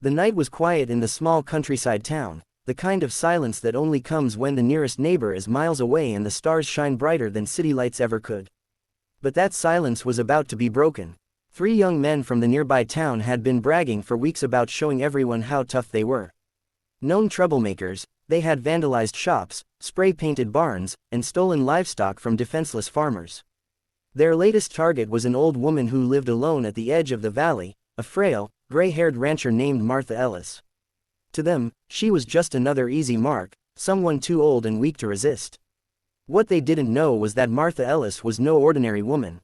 The night was quiet in the small countryside town, the kind of silence that only comes when the nearest neighbor is miles away and the stars shine brighter than city lights ever could. But that silence was about to be broken. 3 young men from the nearby town had been bragging for weeks about showing everyone how tough they were. Known troublemakers, they had vandalized shops, spray-painted barns, and stolen livestock from defenseless farmers. Their latest target was an old woman who lived alone at the edge of the valley, a frail, gray-haired rancher named Martha Ellis. To them, she was just another easy mark, someone too old and weak to resist. What they didn't know was that Martha Ellis was no ordinary woman.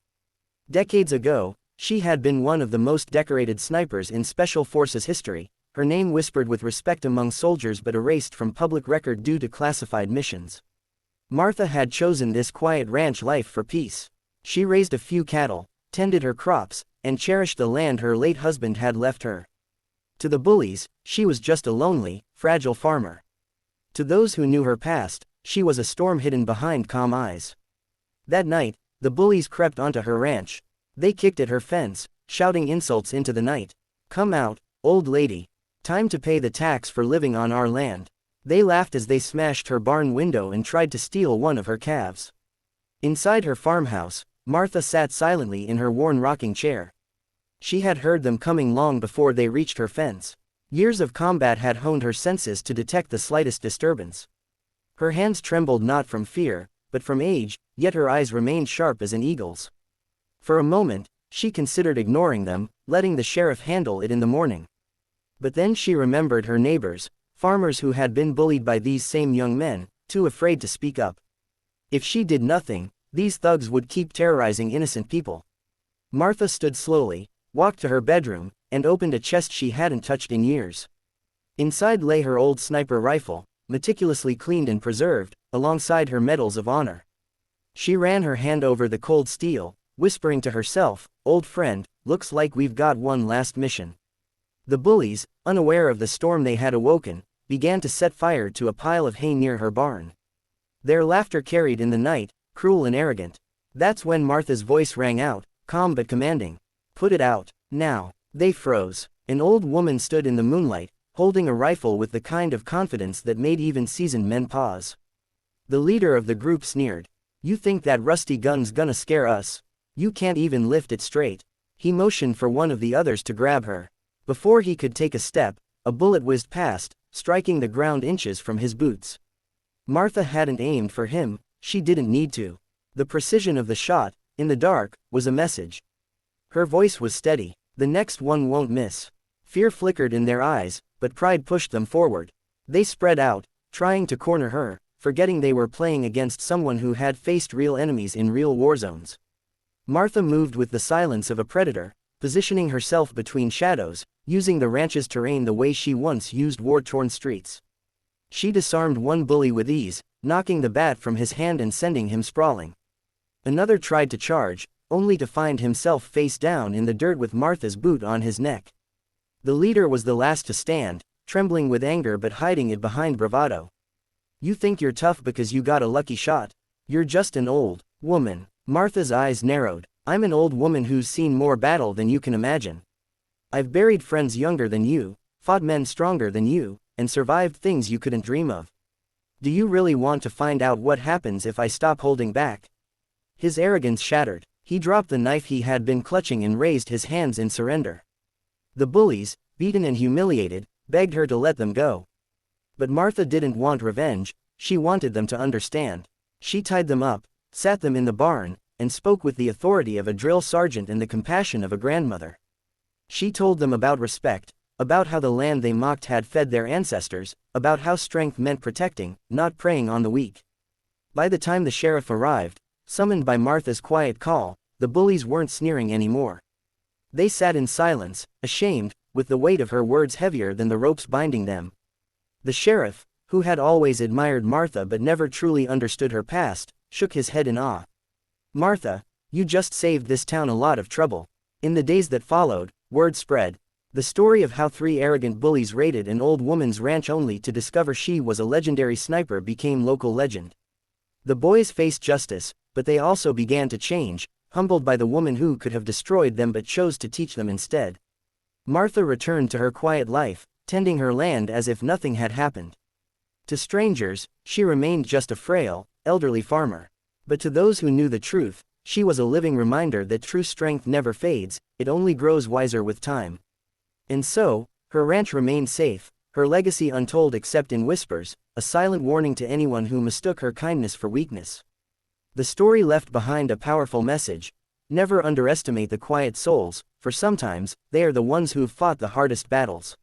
Decades ago, she had been one of the most decorated snipers in Special Forces history, her name whispered with respect among soldiers but erased from public record due to classified missions. Martha had chosen this quiet ranch life for peace. She raised a few cattle, tended her crops, and cherished the land her late husband had left her. To the bullies, she was just a lonely, fragile farmer. To those who knew her past, she was a storm hidden behind calm eyes. That night, the bullies crept onto her ranch. They kicked at her fence, shouting insults into the night. "Come out, old lady. Time to pay the tax for living on our land." They laughed as they smashed her barn window and tried to steal one of her calves. Inside her farmhouse, Martha sat silently in her worn rocking chair. She had heard them coming long before they reached her fence. Years of combat had honed her senses to detect the slightest disturbance. Her hands trembled not from fear, but from age, yet her eyes remained sharp as an eagle's. For a moment, she considered ignoring them, letting the sheriff handle it in the morning. But then she remembered her neighbors, farmers who had been bullied by these same young men, too afraid to speak up. If she did nothing, these thugs would keep terrorizing innocent people. Martha stood slowly, walked to her bedroom, and opened a chest she hadn't touched in years. Inside lay her old sniper rifle, meticulously cleaned and preserved, alongside her medals of honor. She ran her hand over the cold steel, whispering to herself, "Old friend, looks like we've got one last mission." The bullies, unaware of the storm they had awoken, began to set fire to a pile of hay near her barn. Their laughter carried in the night, cruel and arrogant. That's when Martha's voice rang out, calm but commanding. "Put it out, now." They froze. An old woman stood in the moonlight, holding a rifle with the kind of confidence that made even seasoned men pause. The leader of the group sneered. "You think that rusty gun's gonna scare us? You can't even lift it straight." He motioned for one of the others to grab her. Before he could take a step, a bullet whizzed past, striking the ground inches from his boots. Martha hadn't aimed for him, she didn't need to. The precision of the shot, in the dark, was a message. Her voice was steady. "The next one won't miss." Fear flickered in their eyes, but pride pushed them forward. They spread out, trying to corner her, forgetting they were playing against someone who had faced real enemies in real war zones. Martha moved with the silence of a predator, positioning herself between shadows, using the ranch's terrain the way she once used war-torn streets. She disarmed one bully with ease, knocking the bat from his hand and sending him sprawling. Another tried to charge, only to find himself face down in the dirt with Martha's boot on his neck. The leader was the last to stand, trembling with anger but hiding it behind bravado. "You think you're tough because you got a lucky shot? You're just an old woman." Martha's eyes narrowed. "I'm an old woman who's seen more battle than you can imagine. I've buried friends younger than you, fought men stronger than you, and survived things you couldn't dream of. Do you really want to find out what happens if I stop holding back?" His arrogance shattered. He dropped the knife he had been clutching and raised his hands in surrender. The bullies, beaten and humiliated, begged her to let them go. But Martha didn't want revenge, she wanted them to understand. She tied them up, sat them in the barn, and spoke with the authority of a drill sergeant and the compassion of a grandmother. She told them about respect, about how the land they mocked had fed their ancestors, about how strength meant protecting, not preying on the weak. By the time the sheriff arrived, summoned by Martha's quiet call, the bullies weren't sneering anymore. They sat in silence, ashamed, with the weight of her words heavier than the ropes binding them. The sheriff, who had always admired Martha but never truly understood her past, shook his head in awe. "Martha, you just saved this town a lot of trouble." In the days that followed, word spread. The story of how 3 arrogant bullies raided an old woman's ranch only to discover she was a legendary sniper became local legend. The boys faced justice, but they also began to change, humbled by the woman who could have destroyed them but chose to teach them instead. Martha returned to her quiet life, tending her land as if nothing had happened. To strangers, she remained just a frail, elderly farmer. But to those who knew the truth, she was a living reminder that true strength never fades, it only grows wiser with time. And so, her ranch remained safe, her legacy untold except in whispers, a silent warning to anyone who mistook her kindness for weakness. The story left behind a powerful message: never underestimate the quiet souls, for sometimes, they are the ones who've fought the hardest battles.